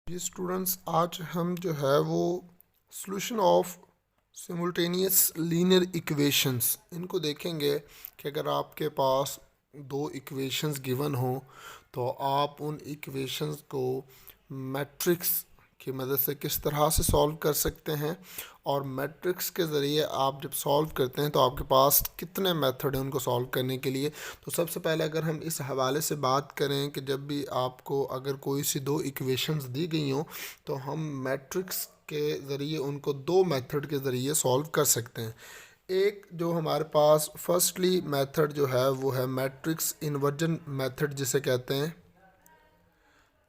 जी students, आज हम जो है वो solution of simultaneous linear equations इनको देखेंगे कि अगर आपके पास दो इक्वेशंस गिवन हो तो आप उन इक्वेशंस को मैट्रिक्स की मदद से किस तरह से सॉल्व कर सकते हैं, और मैट्रिक्स के ज़रिए आप जब सॉल्व करते हैं तो आपके पास कितने मेथड हैं उनको सॉल्व करने के लिए। तो सबसे पहले अगर हम इस हवाले से बात करें कि जब भी आपको अगर कोई सी दो इक्वेशंस दी गई हों तो हम मैट्रिक्स के ज़रिए उनको दो मेथड के ज़रिए सॉल्व कर सकते हैं। एक जो हमारे पास फर्स्टली मेथड जो है वो है मैट्रिक्स इन्वर्जन मेथड, जिसे कहते हैं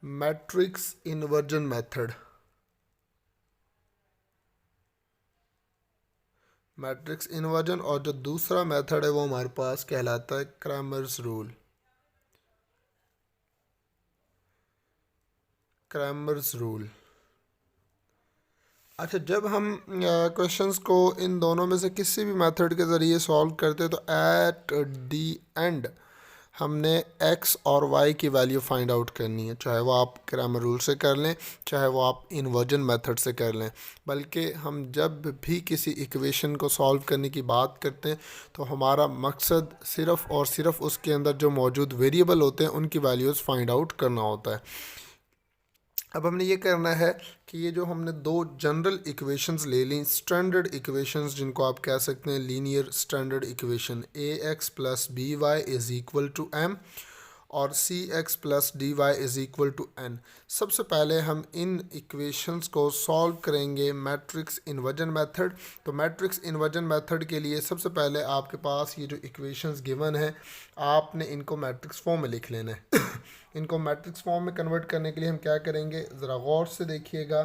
matrix inversion method. Matrix inversion. और जो दूसरा मेथड है वो हमारे पास कहलाता है क्रैमर्स रूल। Cramer's rule. अच्छा, जब हम क्वेश्चंस को इन दोनों में से किसी भी मेथड के ज़रिए सॉल्व करते हैं तो एट दी एंड हमने x और y की वैल्यू फाइंड आउट करनी है, चाहे वो आप क्रैमर रूल से कर लें चाहे वो आप इन्वर्जन मेथड से कर लें। बल्कि हम जब भी किसी इक्वेशन को सॉल्व करने की बात करते हैं तो हमारा मकसद सिर्फ़ और सिर्फ उसके अंदर जो मौजूद वेरिएबल होते हैं उनकी वैल्यूज़ फाइंड आउट करना होता है। अब हमने ये करना है कि ये जो हमने दो जनरल इक्वेशंस ले ली, स्टैंडर्ड इक्वेशंस जिनको आप कह सकते हैं linear standard equation, A X plus B Y is equal to M और C X plus D Y is equal to N. सबसे पहले हम इन इक्वेशंस को सॉल्व करेंगे मैट्रिक्स इन्वर्जन मेथड। तो मैट्रिक्स इन्वर्जन मेथड के लिए सबसे पहले आपके पास ये जो इक्वेशंस गिवन है आपने इनको मैट्रिक्स फॉर्म में लिख लेना है। इनको मैट्रिक्स फॉर्म में कन्वर्ट करने के लिए हम क्या करेंगे, ज़रा गौर से देखिएगा।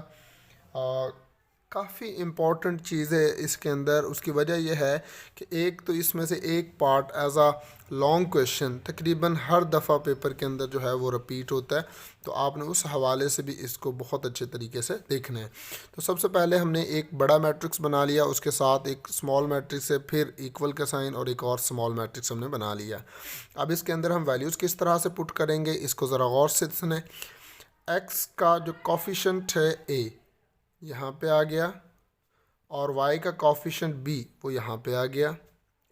काफ़ी इम्पॉर्टेंट चीज़ है इसके अंदर। उसकी वजह यह है कि एक तो इसमें से एक पार्ट एज आ लॉन्ग क्वेश्चन तकरीबन हर दफ़ा पेपर के अंदर जो है वो रिपीट होता है, तो आपने उस हवाले से भी इसको बहुत अच्छे तरीके से देखना है। तो सबसे पहले हमने एक बड़ा मैट्रिक्स बना लिया, उसके साथ एक स्मॉल मैट्रिक्स है, फिर इक्वल का साइन और एक और स्मॉल मैट्रिक्स हमने बना लिया। अब इसके अंदर हम वैल्यूज़ किस तरह से पुट करेंगे इसको ज़रा गौर से सुने। एक्स का जो कॉफिशेंट है ए यहाँ पे आ गया और y का कॉफिशेंट b वो यहाँ पे आ गया।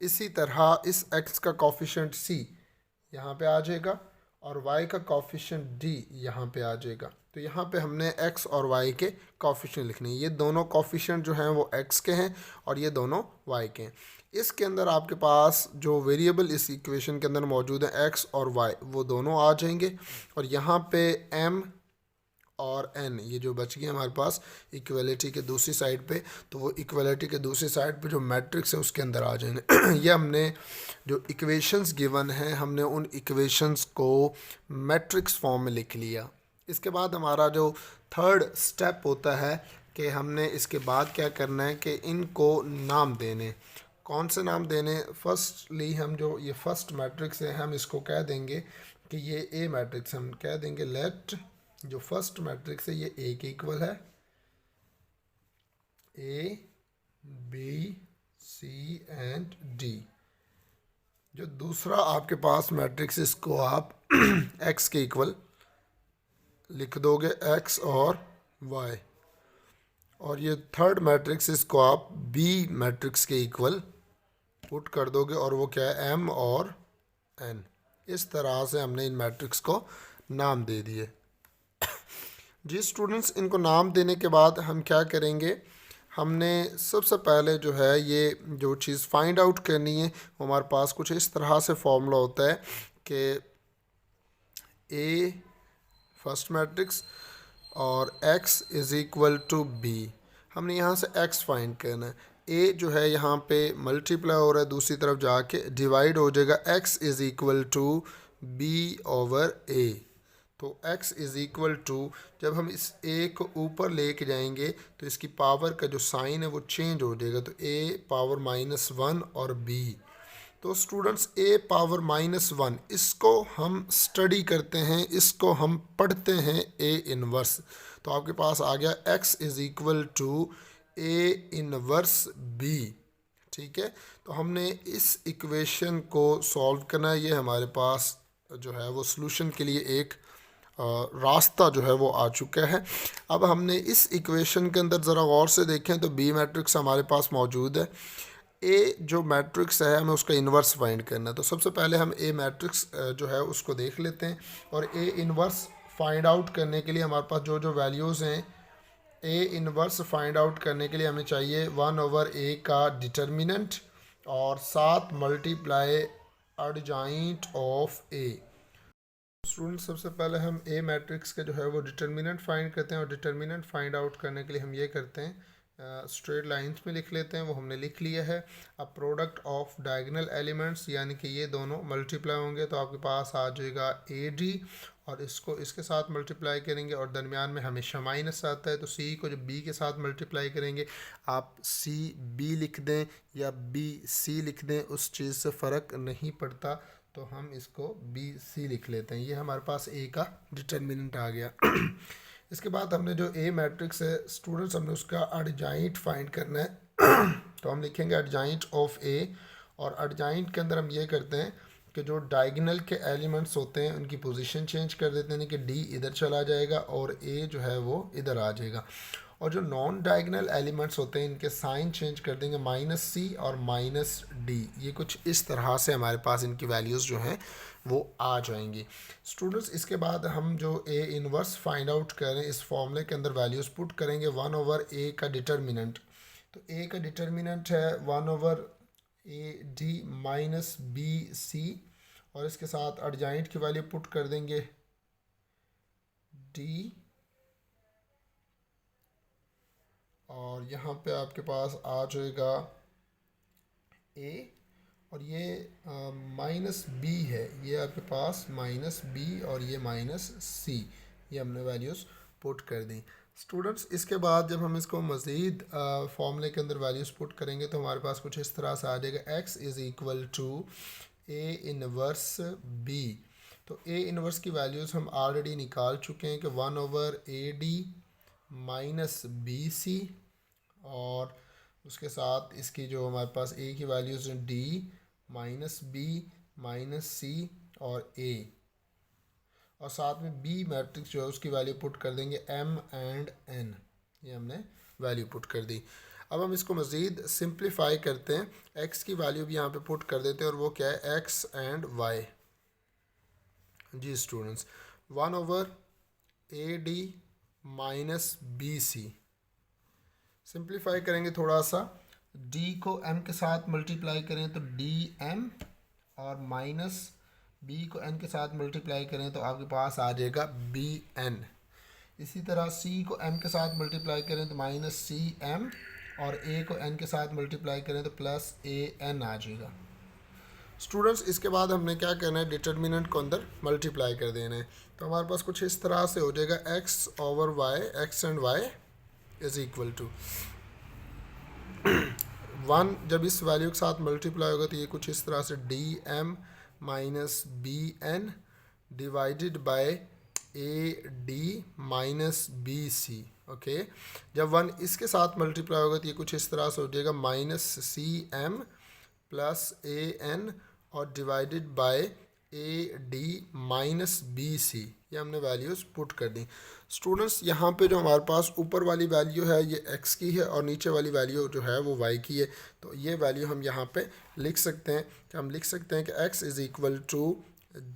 इसी तरह इस x का कॉफिशेंट c यहाँ पे आ जाएगा और y का कॉफिशेंट d यहाँ पे आ जाएगा। तो यहाँ पे हमने x और y के कॉफिशेंट लिखने हैं। ये दोनों कॉफिशेंट जो हैं वो x के हैं और ये दोनों y के हैं। इसके अंदर आपके पास जो वेरिएबल इस इक्वेशन के अंदर मौजूद है x और y वो दोनों आ जाएंगे और यहाँ पे m और n ये जो बच गए हमारे पास इक्वलिटी के दूसरी साइड पे, तो वो इक्वलिटी के दूसरी साइड पे जो मैट्रिक्स है उसके अंदर आ जाएंगे। ये हमने जो इक्वेशंस गिवन हैं हमने उन इक्वेशंस को मैट्रिक्स फॉर्म में लिख लिया। इसके बाद हमारा जो थर्ड स्टेप होता है कि हमने इसके बाद क्या करना है कि इनको नाम देने। कौन से नाम देने? फर्स्टली हम जो ये फर्स्ट मैट्रिक्स है हम इसको कह देंगे कि ये ए मैट्रिक्स, हम कह देंगे लेट जो फर्स्ट मैट्रिक्स है ये ए के इक्वल है, A B C and D. जो दूसरा आपके पास मैट्रिक्स इसको आप एक्स के इक्वल लिख दोगे, एक्स और वाई। और ये थर्ड मैट्रिक्स इसको आप बी मैट्रिक्स के इक्वल पुट कर दोगे और वो क्या है, एम और एन। इस तरह से हमने इन मैट्रिक्स को नाम दे दिए। जी स्टूडेंट्स, इनको नाम देने के बाद हम क्या करेंगे, हमने सबसे पहले जो है ये जो चीज़ फाइंड आउट करनी है वो हमारे पास कुछ इस तरह से फॉर्मूला होता है कि ए फर्स्ट मैट्रिक्स और x is equal to B. हमने यहाँ से x फाइंड करना है। a जो है यहाँ पे मल्टीप्लाई हो रहा है, दूसरी तरफ जाके डिवाइड हो जाएगा, x is equal to b over a। तो x इज़ इक्वल टू, जब हम इस a को ऊपर लेके जाएंगे तो इसकी पावर का जो साइन है वो चेंज हो जाएगा, तो a पावर -1 और b। तो स्टूडेंट्स a पावर -1 इसको हम स्टडी करते हैं, इसको हम पढ़ते हैं a इनवर्स। तो आपके पास आ गया x is equal to a inverse b। ठीक है, तो हमने इस इक्वेशन को सॉल्व करना है। ये हमारे पास जो है वो सॉल्यूशन के लिए एक रास्ता जो है वो आ चुका है। अब हमने इस इक्वेशन के अंदर ज़रा गौर से देखें तो बी मैट्रिक्स हमारे पास मौजूद है। ए जो मैट्रिक्स है हमें उसका इन्वर्स फाइंड करना है। तो सबसे पहले हम ए मैट्रिक्स जो है उसको देख लेते हैं, और ए इन्वर्स फाइंड आउट करने के लिए हमारे पास जो जो वैल्यूज़ हैं, ए इन्वर्स फाइंड आउट करने के लिए हमें चाहिए 1/a का डिटर्मिनेंट और 7 multiply adjoint of A. Student सबसे पहले हम ए मैट्रिक्स के जो है वो डिटर्मिनेंट फाइंड करते हैं, और डिटर्मिनेंट फाइंड आउट करने के लिए हम ये करते हैं स्ट्रेट लाइंस में लिख लेते हैं, वो हमने लिख लिया है। अब प्रोडक्ट ऑफ डायगोनल एलिमेंट्स यानी कि ये दोनों मल्टीप्लाई होंगे तो आपके पास आ जाएगा ए डी, और इसको इसके साथ मल्टीप्लाई करेंगे और दरमियान में हमेशा माइनस आता है, तो सी को जब बी के साथ मल्टीप्लाई करेंगे, आप सी बी लिख दें या बी सी लिख दें, उस चीज़ से फ़र्क नहीं पड़ता, तो हम इसको बी सी लिख लेते हैं। ये हमारे पास ए का डिटर्मिनेंट आ गया। इसके बाद हमने जो ए मैट्रिक्स है स्टूडेंट्स, हमने उसका एडजॉइंट फाइंड करना है। तो हम लिखेंगे एडजॉइंट ऑफ ए, और एडजॉइंट के अंदर हम ये करते हैं कि जो डायगोनल के एलिमेंट्स होते हैं उनकी पोजीशन चेंज कर देते हैं कि डी इधर चला जाएगा और ए जो है वो इधर आ जाएगा, और जो नॉन डायगोनल एलिमेंट्स होते हैं इनके साइन चेंज कर देंगे -c और -d। ये कुछ इस तरह से हमारे पास इनकी वैल्यूज़ जो हैं वो आ जाएंगी। स्टूडेंट्स इसके बाद हम जो ए इन्वर्स फाइंड आउट करें, इस फॉर्मूले के अंदर वैल्यूज़ पुट करेंगे 1/a का डिटर्मिनेंट। तो ए का डिटर्मिनेंट है 1/ad - bc, और इसके साथ एडजॉइंट की वैल्यू पुट कर देंगे d, और यहाँ पे आपके पास आ जाएगा a, और ये -b है, ये आपके पास -b और ये -c, ये हमने वैल्यूज़ पुट कर दी। स्टूडेंट्स इसके बाद जब हम इसको मज़ीद फॉर्मूले के अंदर वैल्यूज़ पुट करेंगे तो हमारे पास कुछ इस तरह से आ जाएगा x = a इन्वर्स b। तो a इन्वर्स की वैल्यूज़ हम ऑलरेडी निकाल चुके हैं कि 1/ad - bc, और उसके साथ इसकी जो हमारे पास a की वैल्यूज़ हैं d -b -c और a, और साथ में b मैट्रिक्स जो है उसकी वैल्यू पुट कर देंगे m एंड n। ये हमने वैल्यू पुट कर दी। अब हम इसको मज़ीद सिंप्लीफाई करते हैं, x की वैल्यू भी यहाँ पे पुट कर देते हैं, और वो क्या है x एंड y। जी स्टूडेंट्स 1/ad - bc सिंप्लीफाई करेंगे थोड़ा सा, d को m के साथ मल्टीप्लाई करें तो dm, और -b को n के साथ मल्टीप्लाई करें तो आपके पास आ जाएगा bn। इसी तरह c को m के साथ मल्टीप्लाई करें तो -cm, और a को n के साथ मल्टीप्लाई करें तो +an आ जाएगा। स्टूडेंट्स इसके बाद हमने क्या करना है, डिटर्मिनेंट को अंदर मल्टीप्लाई कर देना है। तो हमारे पास कुछ इस तरह से हो जाएगा x/y, x एंड y = 1। जब इस वैल्यू के साथ मल्टीप्लाई होगा तो ये कुछ इस तरह से dm - bn divided by ad - bc। Okay, जब 1 इसके साथ मल्टीप्लाई होगा तो ये कुछ इस तरह से हो जाएगा -cm + an और डिवाइडेड बाय ad - bc। ये हमने वैल्यूज़ पुट कर दी। स्टूडेंट्स यहाँ पे जो हमारे पास ऊपर वाली वैल्यू है ये x की है, और नीचे वाली वैल्यू जो है वो y की है। तो ये वैल्यू हम यहाँ पे लिख सकते हैं कि कि x =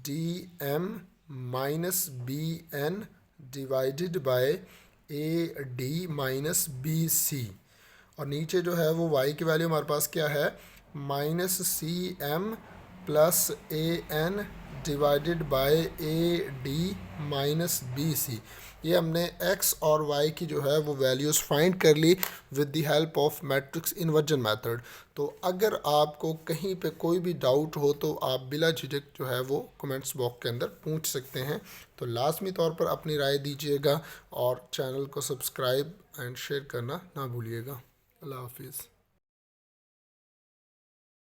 dm - bn divided by ad - bc, और नीचे जो है वो y की वैल्यू हमारे पास क्या है -cm + an divided by ad - bc। ये हमने x और y की जो है वो वैल्यूज़ फाइंड कर ली with the help of matrix inversion method. तो अगर आपको कहीं पे कोई भी डाउट हो तो आप बिला झिझक जो है वो कमेंट्स बॉक्स के अंदर पूछ सकते हैं। तो लाजमी तौर पर अपनी राय दीजिएगा, और चैनल को सब्सक्राइब एंड शेयर करना ना भूलिएगा। अल्लाह हाफिज़।